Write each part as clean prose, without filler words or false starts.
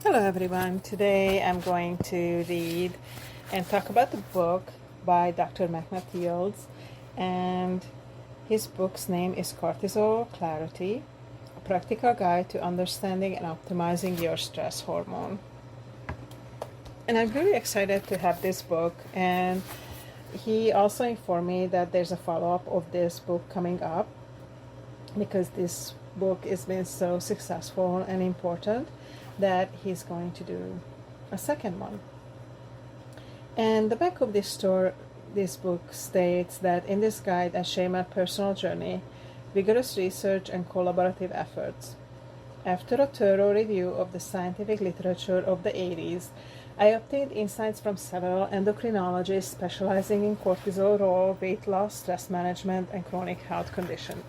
Hello everyone. Today I'm going to read and talk about the book by Dr. Mehmet Yildiz, and his book's name is Cortisol Clarity, a practical guide to understanding and optimizing your stress hormone. And I'm really excited to have this book, and he also informed me that there's a follow-up of this book coming up because this book has been so successful and important that he's going to do a second one. And the back of this book states that in this guide I share my personal journey, vigorous research, and collaborative efforts. After a thorough review of the scientific literature of the 80s, I obtained insights from several endocrinologists specializing in cortisol role, weight loss, stress management, and chronic health conditions.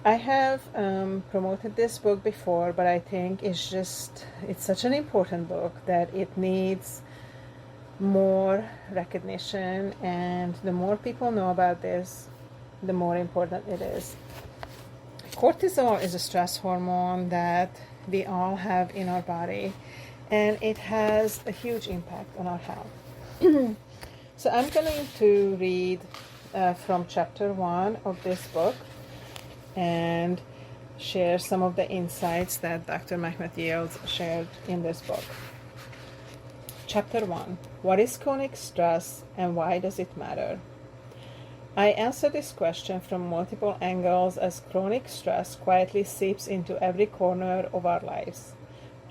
I have promoted this book before, but I think it's such an important book that it needs more recognition, and the more people know about this, the more important it is. Cortisol is a stress hormone that we all have in our body, and it has a huge impact on our health. So I'm going to read from chapter 1 of this book and share some of the insights that Dr. Mehmet Yildiz shared in this book. Chapter 1. What is chronic stress and why does it matter? I answer this question from multiple angles as chronic stress quietly seeps into every corner of our lives.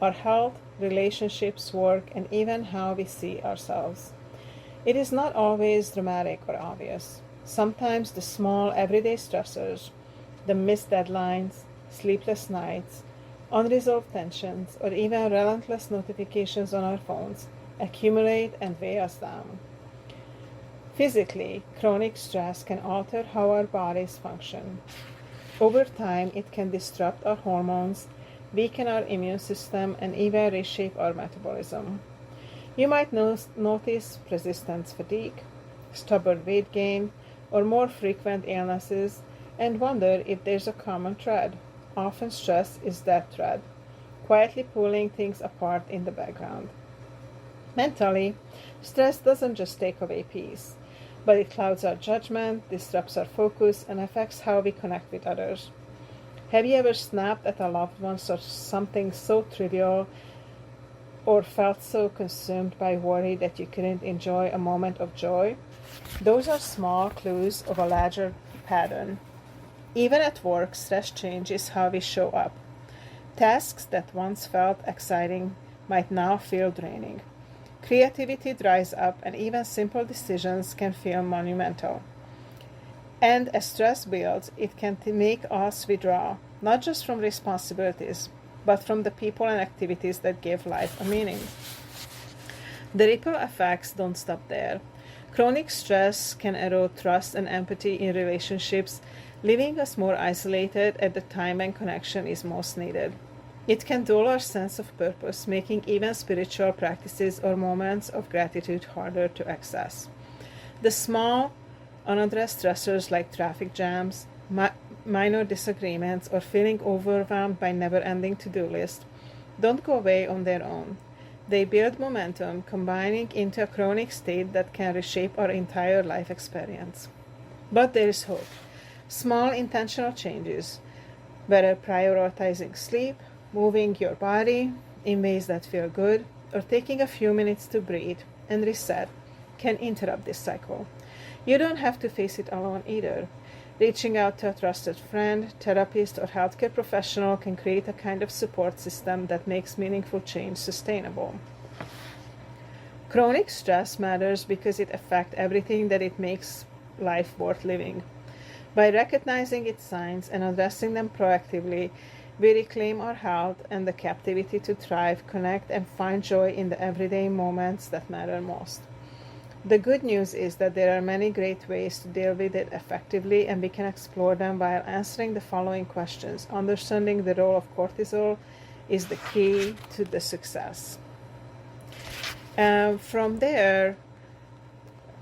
Our health, relationships, work, and even how we see ourselves. It is not always dramatic or obvious. Sometimes the small everyday stressors, the missed deadlines, sleepless nights, unresolved tensions, or even relentless notifications on our phones accumulate and weigh us down. Physically, chronic stress can alter how our bodies function. Over time, it can disrupt our hormones, weaken our immune system, and even reshape our metabolism. You might notice persistent fatigue, stubborn weight gain, or more frequent illnesses, and wonder if there's a common thread. Often stress is that thread, quietly pulling things apart in the background. Mentally, stress doesn't just take away peace, but it clouds our judgment, disrupts our focus, and affects how we connect with others. Have you ever snapped at a loved one for something so trivial, or felt so consumed by worry that you couldn't enjoy a moment of joy? Those are small clues of a larger pattern. Even at work, stress changes how we show up. Tasks that once felt exciting might now feel draining. Creativity dries up, and even simple decisions can feel monumental. And as stress builds, it can make us withdraw, not just from responsibilities, but from the people and activities that give life a meaning. The ripple effects don't stop there. Chronic stress can erode trust and empathy in relationships, leaving us more isolated at the time when connection is most needed. It can dull our sense of purpose, making even spiritual practices or moments of gratitude harder to access. The small, unaddressed stressors like traffic jams, minor disagreements, or feeling overwhelmed by never-ending to-do lists don't go away on their own. They build momentum, combining into a chronic state that can reshape our entire life experience. But there is hope. Small intentional changes, whether prioritizing sleep, moving your body in ways that feel good, or taking a few minutes to breathe and reset, can interrupt this cycle. You don't have to face it alone either. Reaching out to a trusted friend, therapist, or healthcare professional can create a kind of support system that makes meaningful change sustainable. Chronic stress matters because it affects everything that it makes life worth living. By recognizing its signs and addressing them proactively, we reclaim our health and the capacity to thrive, connect, and find joy in the everyday moments that matter most. The good news is that there are many great ways to deal with it effectively, and we can explore them while answering the following questions. Understanding the role of cortisol is the key to the success. From there,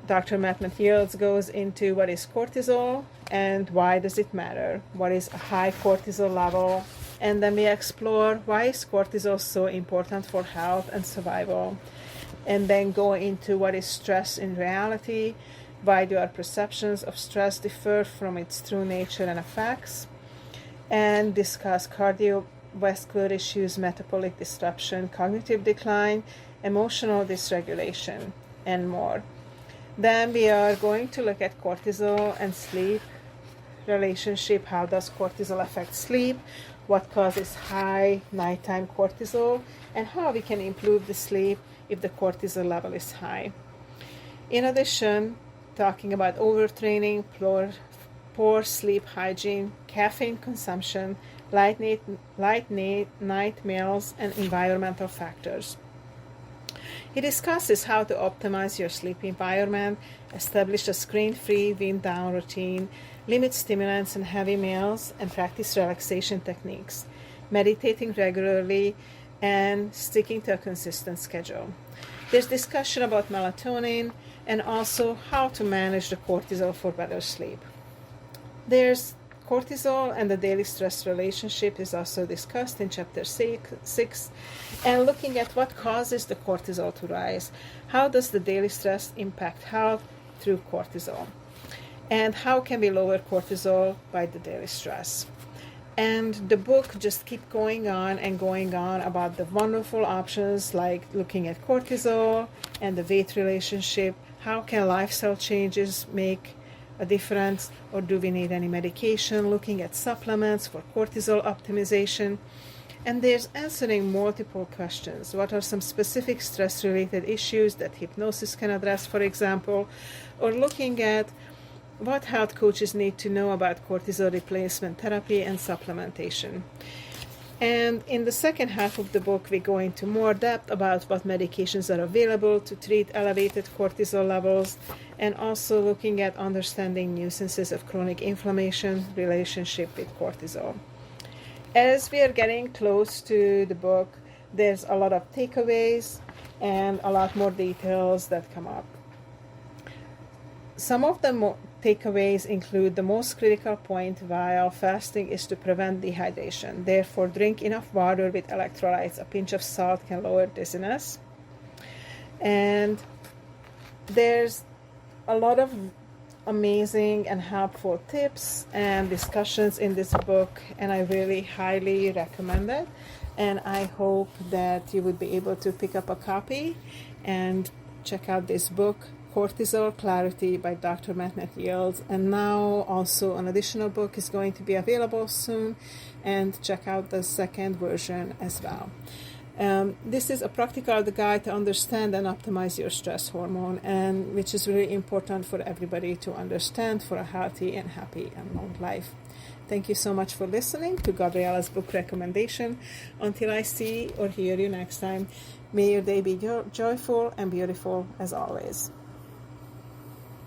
Dr. Mehmet Yildiz goes into what is cortisol and why does it matter. What is a high cortisol level And then we explore why is cortisol so important for health and survival. And then go into what is stress in reality, why do our perceptions of stress differ from its true nature and effects, and discuss cardiovascular issues, metabolic disruption, cognitive decline, emotional dysregulation, and more. Then we are going to look at cortisol and sleep relationship. How does cortisol affect sleep? What causes high nighttime cortisol? And how we can improve the sleep if the cortisol level is high. In addition, talking about overtraining, poor sleep hygiene, caffeine consumption, late night meals, and environmental factors. He discusses how to optimize your sleep environment, establish a screen-free wind-down routine, limit stimulants and heavy meals, and practice relaxation techniques, meditating regularly, and sticking to a consistent schedule. There's discussion about melatonin and also how to manage the cortisol for better sleep. There's cortisol and the daily stress relationship is also discussed in chapter 6, and looking at what causes the cortisol to rise. How does the daily stress impact health through cortisol? And how can we lower cortisol by the daily stress? And the book just keeps going on and going on about the wonderful options, like looking at cortisol and the weight relationship. How can lifestyle changes make a difference, or do we need any medication? Looking at supplements for cortisol optimization. And there's answering multiple questions. What are some specific stress-related issues that hypnosis can address, for example? Or looking at what health coaches need to know about cortisol replacement therapy and supplementation. And in the second half of the book, we go into more depth about what medications are available to treat elevated cortisol levels, and also looking at understanding nuisances of chronic inflammation relationship with cortisol. As we are getting close to the book, there's a lot of takeaways and a lot more details that come up. Some of the takeaways include the most critical point while fasting is to prevent dehydration. Therefore, drink enough water with electrolytes. A pinch of salt can lower dizziness. And there's a lot of amazing and helpful tips and discussions in this book, and I really highly recommend it. And I hope that you would be able to pick up a copy and check out this book, Cortisol Clarity by Dr. Mehmet Yildiz. And now also an additional book is going to be available soon, and check out the second version as well. This is a practical guide to understand and optimize your stress hormone, and which is really important for everybody to understand for a healthy and happy and long life. Thank you so much for listening to Gabriella's book recommendation. Until I see or hear you next time, may your day be joyful and beautiful as always.